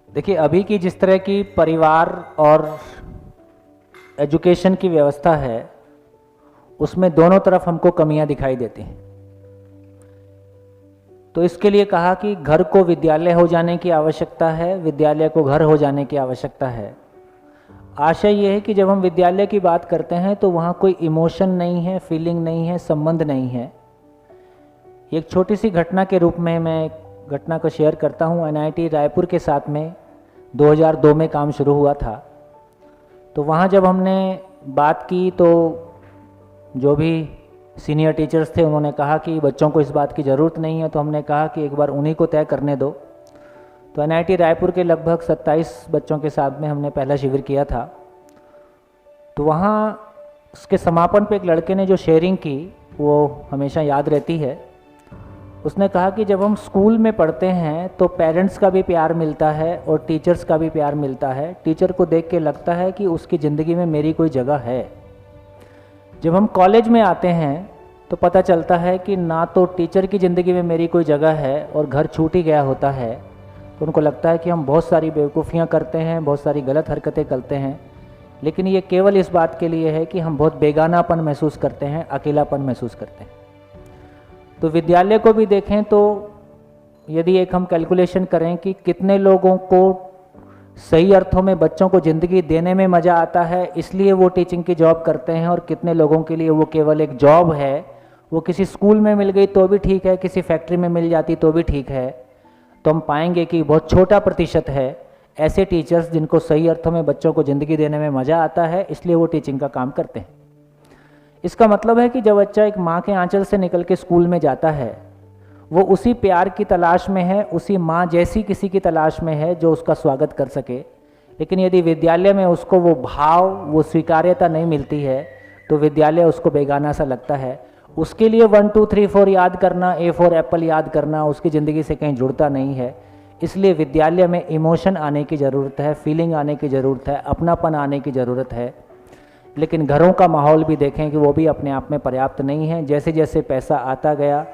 देखिए, अभी की जिस तरह की परिवार और एजुकेशन की व्यवस्था है, उसमें दोनों तरफ हमको कमियां दिखाई देती हैं। तो इसके लिए कहा कि घर को विद्यालय हो जाने की आवश्यकता है, विद्यालय को घर हो जाने की आवश्यकता है। आशय ये है कि जब हम विद्यालय की बात करते हैं तो वहाँ कोई इमोशन नहीं है, फीलिंग नहीं है, संबंध नहीं है। एक छोटी सी घटना के रूप में मैं एक घटना को शेयर करता हूँ। एनआईटी रायपुर के साथ में 2002 में काम शुरू हुआ था। तो वहाँ जब हमने बात की तो जो भी सीनियर टीचर्स थे उन्होंने कहा कि बच्चों को इस बात की ज़रूरत नहीं है। तो हमने कहा कि एक बार उन्हीं को तय करने दो। तो एनआईटी रायपुर के लगभग 27 बच्चों के साथ में हमने पहला शिविर किया था। तो वहाँ उसके समापन पे एक लड़के ने जो शेयरिंग की वो हमेशा याद रहती है। उसने कहा कि जब हम स्कूल में पढ़ते हैं तो पेरेंट्स का भी प्यार मिलता है और टीचर्स का भी प्यार मिलता है। टीचर को देख के लगता है कि उसकी ज़िंदगी में मेरी कोई जगह है। जब हम कॉलेज में आते हैं तो पता चलता है कि ना तो टीचर की ज़िंदगी में मेरी कोई जगह है और घर छूट ही गया होता है। तो उनको लगता है कि हम बहुत सारी बेवकूफ़ियाँ करते हैं, बहुत सारी गलत हरकतें करते हैं, लेकिन ये केवल इस बात के लिए है कि हम बहुत बेगानापन महसूस करते हैं, अकेलापन महसूस करते हैं। तो विद्यालय को भी देखें तो यदि एक हम कैलकुलेशन करें कि कितने लोगों को सही अर्थों में बच्चों को ज़िंदगी देने में मज़ा आता है इसलिए वो टीचिंग की जॉब करते हैं, और कितने लोगों के लिए वो केवल एक जॉब है, वो किसी स्कूल में मिल गई तो भी ठीक है, किसी फैक्ट्री में मिल जाती तो भी ठीक है, तो हम पाएंगे कि बहुत छोटा प्रतिशत है ऐसे टीचर्स जिनको सही अर्थों में बच्चों को ज़िंदगी देने में मज़ा आता है, इसलिए वो टीचिंग का काम करते हैं। इसका मतलब है कि जब बच्चा एक माँ के आंचल से निकल के स्कूल में जाता है वो उसी प्यार की तलाश में है, उसी माँ जैसी किसी की तलाश में है जो उसका स्वागत कर सके। लेकिन यदि विद्यालय में उसको वो भाव, वो स्वीकार्यता नहीं मिलती है तो विद्यालय उसको बेगाना सा लगता है। उसके लिए 1 2 3 4 याद करना, A फॉर एप्पल याद करना उसकी ज़िंदगी से कहीं जुड़ता नहीं है। इसलिए विद्यालय में इमोशन आने की ज़रूरत है, फीलिंग आने की ज़रूरत है, अपनापन आने की ज़रूरत है। लेकिन घरों का माहौल भी देखें कि वो भी अपने आप में पर्याप्त नहीं है। जैसे जैसे पैसा आता गया,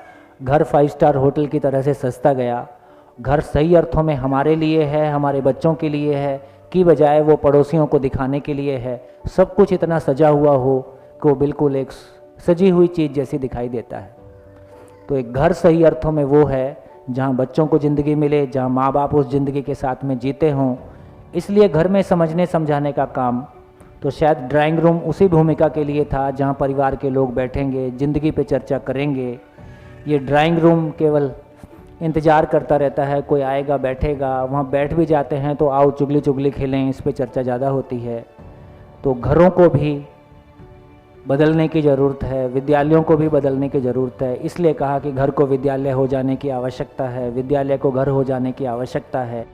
घर 5 स्टार होटल की तरह से सस्ता गया। घर सही अर्थों में हमारे लिए है, हमारे बच्चों के लिए है की बजाय वो पड़ोसियों को दिखाने के लिए है। सब कुछ इतना सजा हुआ हो कि वो बिल्कुल एक सजी हुई चीज़ जैसी दिखाई देता है। तो एक घर सही अर्थों में वो है जहाँ बच्चों को ज़िंदगी मिले, जहाँ माँ बाप उस ज़िंदगी के साथ में जीते हों। इसलिए घर में समझने समझाने का काम तो शायद ड्राइंग रूम उसी भूमिका के लिए था जहाँ परिवार के लोग बैठेंगे, ज़िंदगी पे चर्चा करेंगे। ये ड्राइंग रूम केवल इंतज़ार करता रहता है, कोई आएगा बैठेगा। वहाँ बैठ भी जाते हैं तो आओ चुगली चुगली खेलें, इस पे चर्चा ज़्यादा होती है। तो घरों को भी बदलने की ज़रूरत है, विद्यालयों को भी बदलने की ज़रूरत है। इसलिए कहा कि घर को विद्यालय हो जाने की आवश्यकता है, विद्यालय को घर हो जाने की आवश्यकता है।